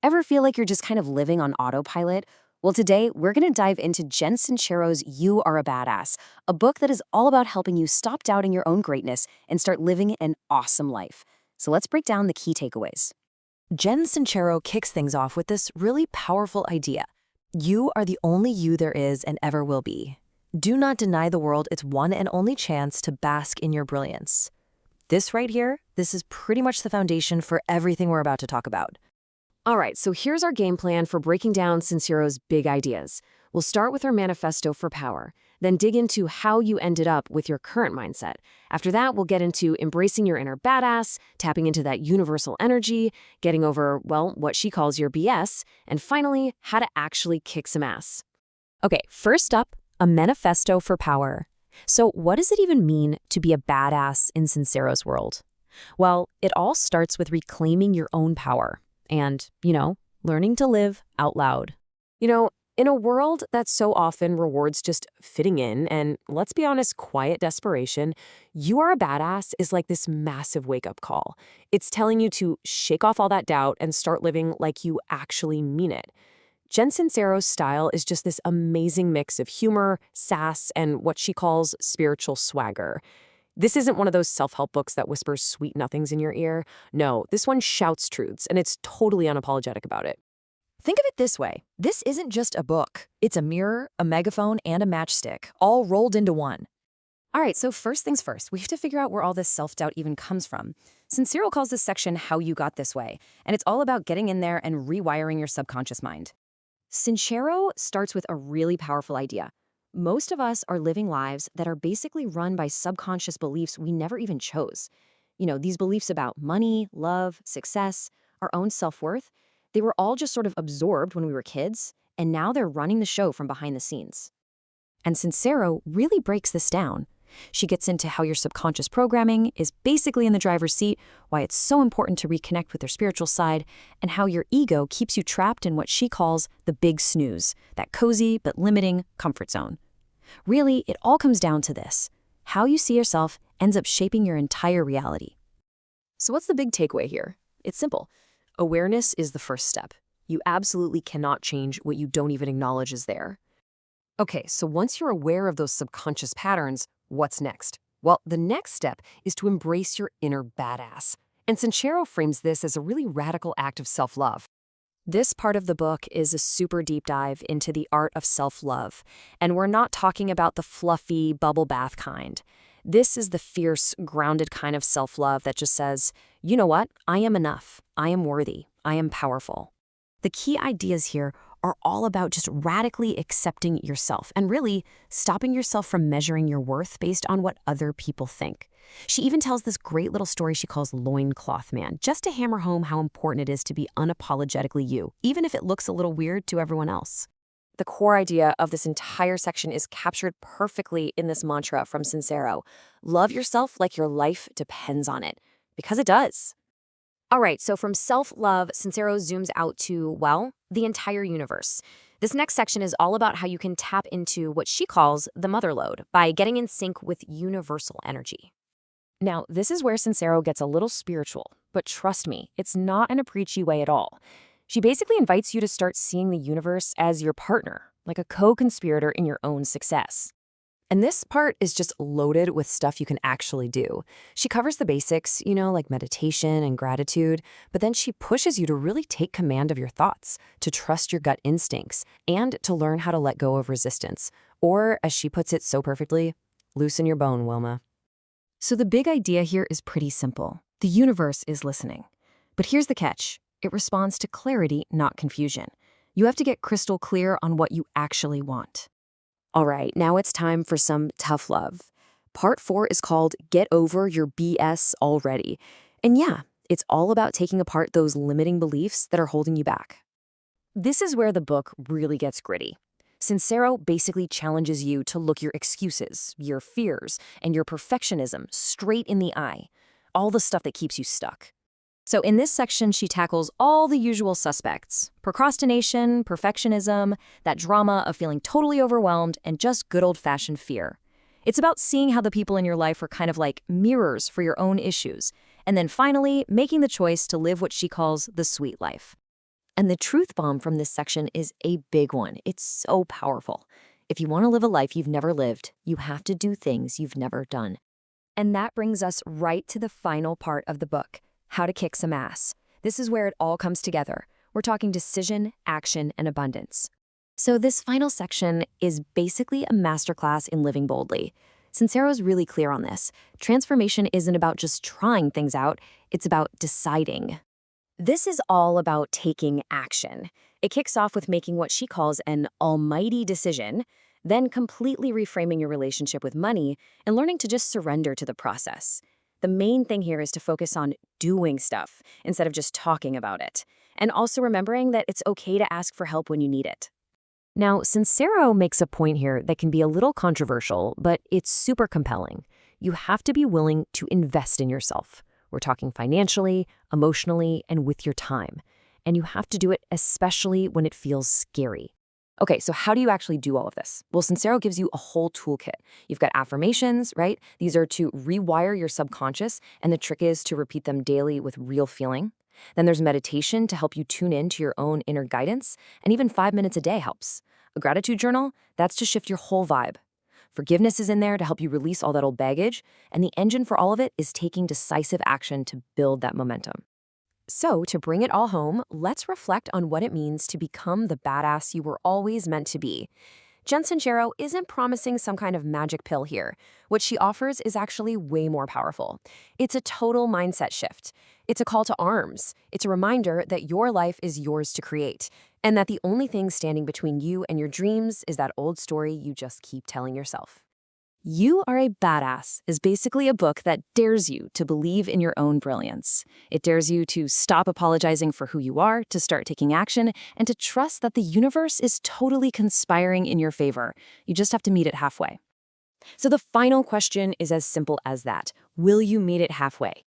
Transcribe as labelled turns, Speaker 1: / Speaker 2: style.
Speaker 1: Ever feel like you're just kind of living on autopilot? Well, today we're going to dive into Jen Sincero's You Are a Badass, a book that is all about helping you stop doubting your own greatness and start living an awesome life. So let's break down the key takeaways. Jen Sincero kicks things off with this really powerful idea. You are the only you there is and ever will be. Do not deny the world its one and only chance to bask in your brilliance. This right here, this is pretty much the foundation for everything we're about to talk about. All right, so here's our game plan for breaking down Sincero's big ideas. We'll start with her manifesto for power, then dig into how you ended up with your current mindset. After that, we'll get into embracing your inner badass, tapping into that universal energy, getting over, well, what she calls your BS, and finally, how to actually kick some ass. Okay, first up, a manifesto for power. So what does it even mean to be a badass in Sincero's world? Well, it all starts with reclaiming your own power. And, learning to live out loud. In a world that so often rewards just fitting in and, let's be honest, quiet desperation, You Are a Badass is like this massive wake-up call. It's telling you to shake off all that doubt and start living like you actually mean it. Jen Sincero's style is just this amazing mix of humor, sass, and what she calls spiritual swagger. This isn't one of those self-help books that whispers sweet nothings in your ear. No, this one shouts truths, and it's totally unapologetic about it.
Speaker 2: Think of it this way. This isn't just a book. It's a mirror, a megaphone, and a matchstick, all rolled into one.
Speaker 1: All right, so first things first, we have to figure out where all this self-doubt even comes from. Sincero calls this section How You Got This Way, and it's all about getting in there and rewiring your subconscious mind. Sincero starts with a really powerful idea. Most of us are living lives that are basically run by subconscious beliefs we never even chose. These beliefs about money, love, success, our own self-worth, they were all just sort of absorbed when we were kids, and now they're running the show from behind the scenes. And Sincero really breaks this down. She gets into how your subconscious programming is basically in the driver's seat, why it's so important to reconnect with your spiritual side, and how your ego keeps you trapped in what she calls the big snooze, that cozy but limiting comfort zone. Really, it all comes down to this. How you see yourself ends up shaping your entire reality. So what's the big takeaway here? It's simple. Awareness is the first step. You absolutely cannot change what you don't even acknowledge is there. Okay, so once you're aware of those subconscious patterns, what's next? Well, the next step is to embrace your inner badass. And Sincero frames this as a really radical act of self-love. This part of the book is a super deep dive into the art of self-love. And we're not talking about the fluffy, bubble bath kind. This is the fierce, grounded kind of self-love that just says, you know what? I am enough. I am worthy. I am powerful. The key ideas here are all about just radically accepting yourself and really stopping yourself from measuring your worth based on what other people think. She even tells this great little story she calls Loincloth Man, just to hammer home how important it is to be unapologetically you, even if it looks a little weird to everyone else. The core idea of this entire section is captured perfectly in this mantra from Sincero. Love yourself like your life depends on it, because it does. All right, so from self-love, Sincero zooms out to, well, the entire universe. This next section is all about how you can tap into what she calls the mother lode by getting in sync with universal energy. Now, this is where Sincero gets a little spiritual, but trust me, it's not in a preachy way at all. She basically invites you to start seeing the universe as your partner, like a co-conspirator in your own success. And this part is just loaded with stuff you can actually do. She covers the basics, like meditation and gratitude, but then she pushes you to really take command of your thoughts, to trust your gut instincts, and to learn how to let go of resistance. Or, as she puts it so perfectly, loosen your bone, Wilma. So the big idea here is pretty simple. The universe is listening. But here's the catch. It responds to clarity, not confusion. You have to get crystal clear on what you actually want. All right, now it's time for some tough love. Part 4 is called Get Over Your BS Already. And yeah, it's all about taking apart those limiting beliefs that are holding you back. This is where the book really gets gritty. Sincero basically challenges you to look your excuses, your fears, and your perfectionism straight in the eye. All the stuff that keeps you stuck. So in this section, she tackles all the usual suspects: procrastination, perfectionism, that drama of feeling totally overwhelmed, and just good old-fashioned fear. It's about seeing how the people in your life are kind of like mirrors for your own issues, and then finally making the choice to live what she calls the sweet life.
Speaker 2: And the truth bomb from this section is a big one. It's so powerful. If you want to live a life you've never lived, you have to do things you've never done.
Speaker 1: And that brings us right to the final part of the book, How to Kick Some Ass. This is where it all comes together. We're talking decision, action, and abundance. So this final section is basically a masterclass in living boldly. Sincero's really clear on this. Transformation isn't about just trying things out, it's about deciding. This is all about taking action. It kicks off with making what she calls an almighty decision, then completely reframing your relationship with money and learning to just surrender to the process. The main thing here is to focus on doing stuff instead of just talking about it, and also remembering that it's okay to ask for help when you need it. Now, Sincero makes a point here that can be a little controversial, but it's super compelling. You have to be willing to invest in yourself. We're talking financially, emotionally, and with your time. And you have to do it especially when it feels scary. Okay, so how do you actually do all of this? Well, Sincero gives you a whole toolkit. You've got affirmations, right? These are to rewire your subconscious, and the trick is to repeat them daily with real feeling. Then there's meditation to help you tune in to your own inner guidance, and even 5 minutes a day helps. A gratitude journal, that's to shift your whole vibe. Forgiveness is in there to help you release all that old baggage, and the engine for all of it is taking decisive action to build that momentum. So, to bring it all home, let's reflect on what it means to become the badass you were always meant to be. Jen Sincero isn't promising some kind of magic pill here. What she offers is actually way more powerful. It's a total mindset shift. It's a call to arms. It's a reminder that your life is yours to create, and that the only thing standing between you and your dreams is that old story you just keep telling yourself. You Are a Badass is basically a book that dares you to believe in your own brilliance. It dares you to stop apologizing for who you are, to start taking action, and to trust that the universe is totally conspiring in your favor. You just have to meet it halfway. So the final question is as simple as that. Will you meet it halfway?